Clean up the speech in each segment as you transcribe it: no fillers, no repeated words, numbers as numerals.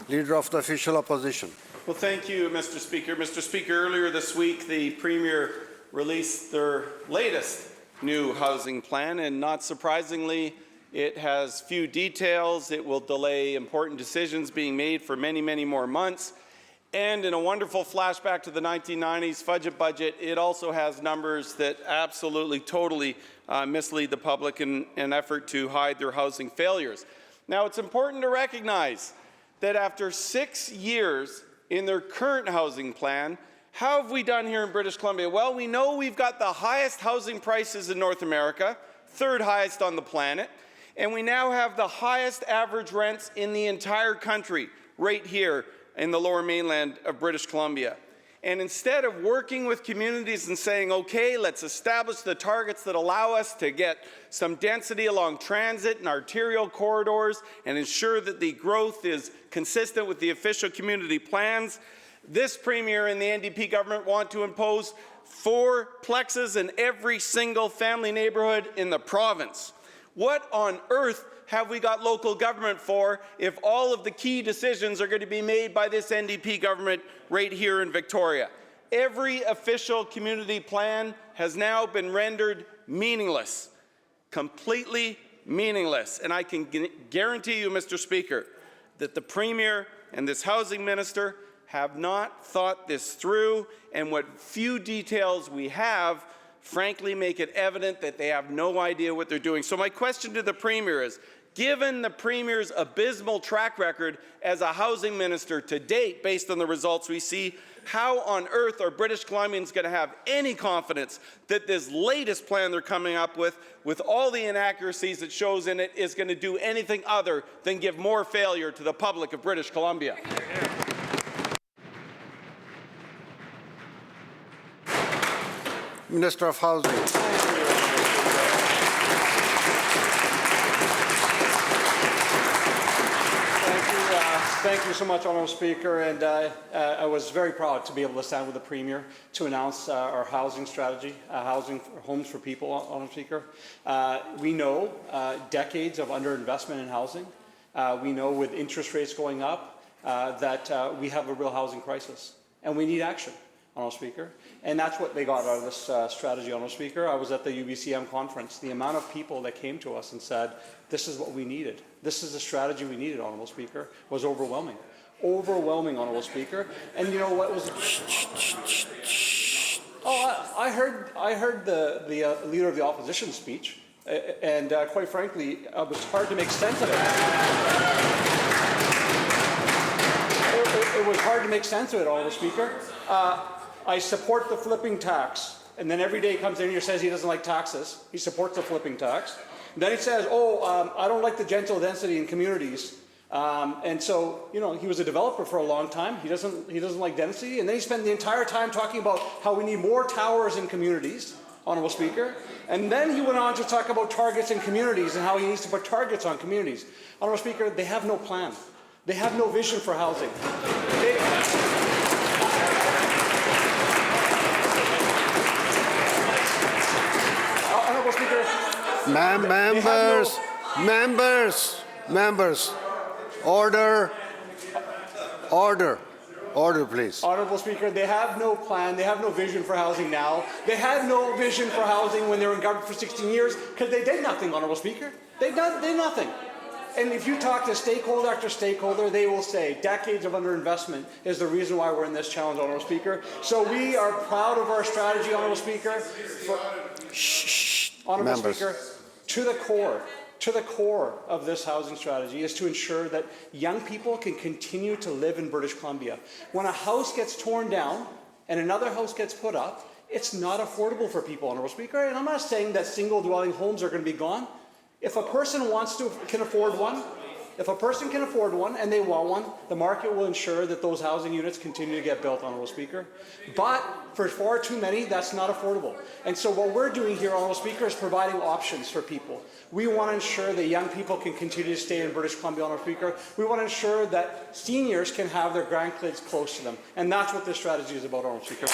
Leader of the Official Opposition. Well, thank you, Mr. Speaker. Mr. Speaker, earlier this week, the Premier released their latest new housing plan, and not surprisingly, it has few details. It will delay important decisions being made for many, many more months. And in a wonderful flashback to the 1990s budget, it also has numbers that absolutely, totally mislead the public in an effort to hide their housing failures. Now, it's important to recognize that after 6 years in their current housing plan, how have we done here in British Columbia? Well, we know we've got the highest housing prices in North America, third highest on the planet, and we now have the highest average rents in the entire country, right here in the Lower Mainland of British Columbia. And instead of working with communities and saying, okay, let's establish the targets that allow us to get some density along transit and arterial corridors and ensure that the growth is consistent with the official community plans, this Premier and the NDP government want to impose 4 plexes in every single family neighbourhood in the province. What on earth have we got local government for if all of the key decisions are going to be made by this NDP government right here in Victoria? Every official community plan has now been rendered meaningless, completely meaningless. And I can guarantee you, Mr. Speaker, that the Premier and this housing minister have not thought this through, and what few details we have frankly make it evident that they have no idea what they're doing. So my question to the Premier is, given the Premier's abysmal track record as a housing minister to date, based on the results we see, how on earth are British Columbians going to have any confidence that this latest plan they're coming up with all the inaccuracies it shows in it, is going to do anything other than give more failure to the public of British Columbia? Minister of Housing. Thank you so much, Honourable Speaker, and I was very proud to be able to stand with the Premier to announce our housing strategy, housing homes for people, Honourable Speaker. We know decades of underinvestment in housing. We know with interest rates going up that we have a real housing crisis, and we need action, Honourable Speaker. And that's what they got out of this strategy, Honourable Speaker. I was at the UBCM conference. The amount of people that came to us and said, this is what we needed. This is the strategy we needed, Honourable Speaker, was overwhelming. Overwhelming, Honourable Speaker. And you know what was... Oh, I heard the Leader of the Opposition speech, and quite frankly, it was hard to make sense of it. It was hard to make sense of it, Honourable Speaker. I support the flipping tax, and then every day he comes in here and says he doesn't like taxes. He supports the flipping tax. And then he says, I don't like the gentle density in communities. And so, you know, he was a developer for a long time. He doesn't like density. And then he spent the entire time talking about how we need more towers in communities, Honourable Speaker. And then he went on to talk about targets in communities and how he needs to put targets on communities. Honourable Speaker, they have no plan. They have no vision for housing. Honourable Speaker, Members, order, please. Honourable Speaker, they have no plan, they have no vision for housing now. They had no vision for housing when they were in government for 16 years because they did nothing, Honourable Speaker. They did nothing. And if you talk to stakeholder after stakeholder, they will say decades of underinvestment is the reason why we're in this challenge, Honourable Speaker. So we are proud of our strategy, Honourable Speaker. Honourable Speaker, to the core of this housing strategy is to ensure that young people can continue to live in British Columbia. When a house gets torn down and another house gets put up, it's not affordable for people, Honourable Speaker. And I'm not saying that single dwelling homes are going to be gone. If a person can afford one, and they want one, the market will ensure that those housing units continue to get built, Honourable Speaker. But for far too many, that's not affordable. And so what we're doing here, Honourable Speaker, is providing options for people. We want to ensure that young people can continue to stay in British Columbia, Honourable Speaker. We want to ensure that seniors can have their grandkids close to them. And that's what this strategy is about, Honourable Speaker.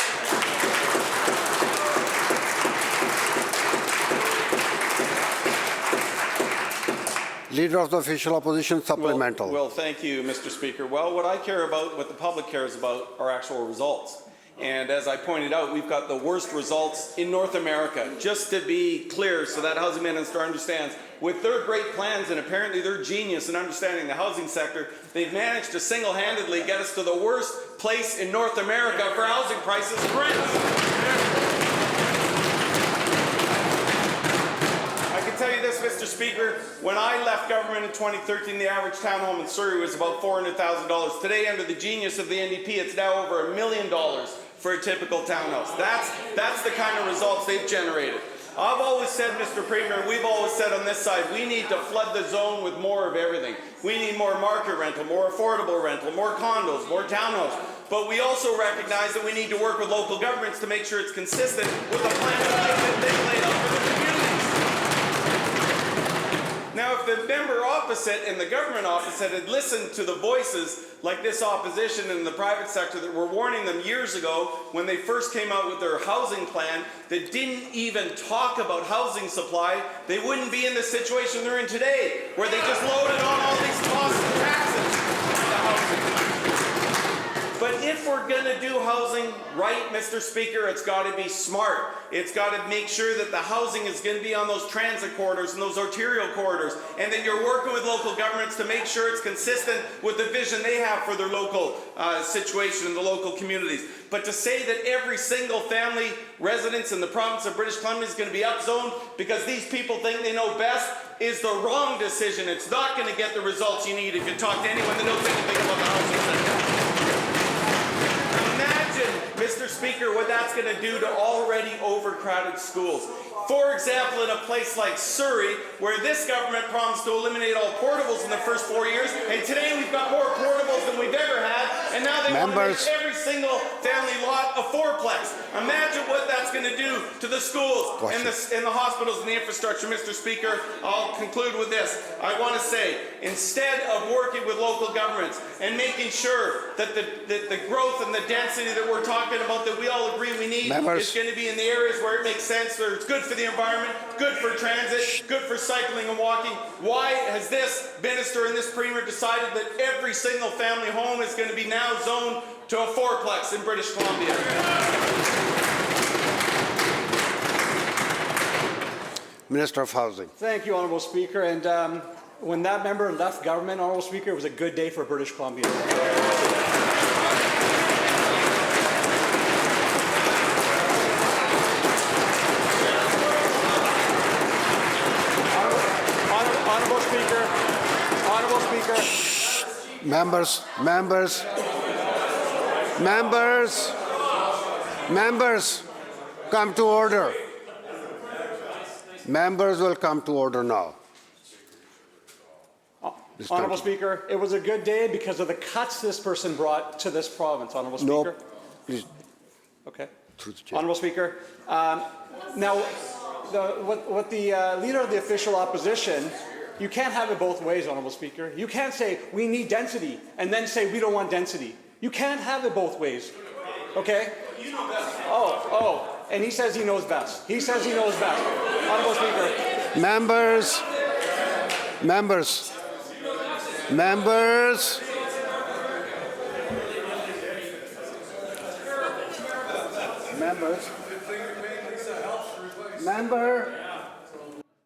Leader of the Official Opposition, supplemental. Well, thank you, Mr. Speaker. Well, what I care about, what the public cares about, are actual results. And as I pointed out, we've got the worst results in North America. Just to be clear, so that housing minister understands, with their great plans and apparently their genius in understanding the housing sector, they've managed to single-handedly get us to the worst place in North America for housing prices and rents. I can tell you this, Mr. Speaker, when I left government in 2013, the average townhome in Surrey was about $400,000. Today, under the genius of the NDP, it's now over $1 million for a typical townhouse. That's the kind of results they've generated. I've always said, Mr. Premier, we've always said on this side, we need to flood the zone with more of everything. We need more market rental, more affordable rental, more condos, more townhomes. But we also recognize that we need to work with local governments to make sure it's consistent with the plan of life that they've laid out for the communities. Now, if the member opposite and the government opposite had listened to the voices like this opposition in the private sector that were warning them years ago when they first came out with their housing plan that didn't even talk about housing supply, they wouldn't be in the situation they're in today, where they just loaded on all these costs and taxes to housing. But if we're going to do housing right, Mr. Speaker, it's got to be smart. It's got to make sure that the housing is going to be on those transit corridors and those arterial corridors, and that you're working with local governments to make sure it's consistent with the vision they have for their local situation in the local communities. But to say that every single family residence in the province of British Columbia is going to be upzoned because these people think they know best is the wrong decision. It's not going to get the results you need if you talk to anyone that knows anything about the housing sector. Mr. Speaker, what that's going to do to already overcrowded schools. For example, in a place like Surrey, where this government promised to eliminate all portables in the first 4 years, and today we've got more portables than we've ever had, and now they want to make every single family lot a fourplex. Imagine what that's going to do to the schools and the hospitals and the infrastructure, Mr. Speaker. I'll conclude with this. I want to say, instead of working with local governments and making sure that the growth and the density that we're talking about that we all agree we need is going to be in the areas where it makes sense, where it's good for the environment, good for transit, good for cycling and walking. Why has this minister and this premier decided that every single family home is going to be now zoned to a fourplex in British Columbia? Minister of Housing. Thank you, Honourable Speaker. And when that member left government, Honourable Speaker, it was a good day for British Columbia. Honourable Speaker. Members, come to order. Members will come to order now. Honourable Speaker, it was a good day because of the cuts this person brought to this province, Honourable Speaker. No, please. Okay. Through the chair. Honourable Speaker, now, what the Leader of the Official Opposition, you can't have it both ways, Honourable Speaker. You can't say we need density and then say we don't want density. You can't have it both ways. Okay? You know best. Oh, and he says he knows best. He says he knows best. Honourable Speaker. Members.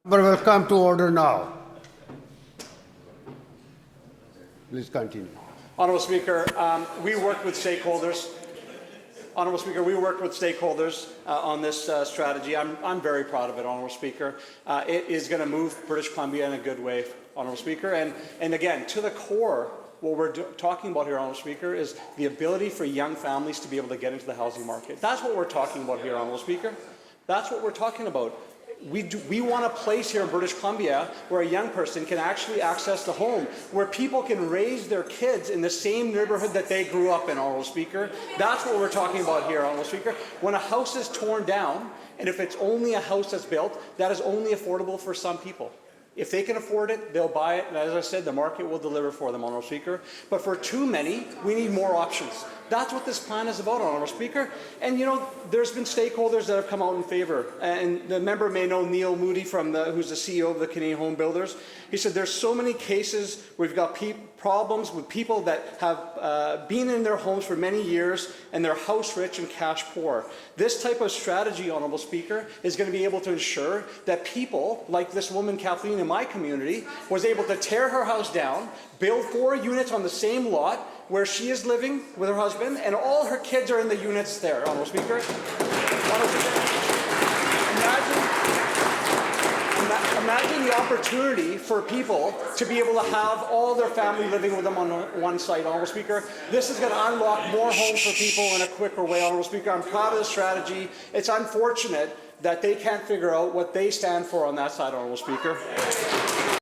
Member will come to order now. Please continue. Honourable Speaker, we worked with stakeholders. Honourable Speaker, we worked with stakeholders on this strategy. I'm very proud of it, Honourable Speaker. It is going to move British Columbia in a good way, Honourable Speaker. And again, to the core, what we're talking about here, Honourable Speaker, is the ability for young families to be able to get into the housing market. That's what we're talking about here, Honourable Speaker. That's what we're talking about. We want a place here in British Columbia where a young person can actually access the home, where people can raise their kids in the same neighborhood that they grew up in, Honourable Speaker. That's what we're talking about here, Honourable Speaker. When a house is torn down, and if it's only a house that's built, that is only affordable for some people. If they can afford it, they'll buy it, and as I said, the market will deliver for them, Honourable Speaker. But for too many, we need more options. That's what this plan is about, Honourable Speaker. And you know, there's been stakeholders that have come out in favour. And the member may know Neil Moody, who's the CEO of the Canadian Home Builders. He said there's so many cases where we've got problems with people that have been in their homes for many years and they're house rich and cash poor. This type of strategy, Honourable Speaker, is going to be able to ensure that people like this woman Kathleen in my community was able to tear her house down, build 4 units on the same lot where she is living with her husband, and all her kids are in the units there, Honourable Speaker. Imagine the opportunity for people to be able to have all their family living with them on one site, Honourable Speaker. This is going to unlock more homes for people in a quicker way, Honourable Speaker. I'm proud of the strategy. It's unfortunate that they can't figure out what they stand for on that side, Honourable Speaker.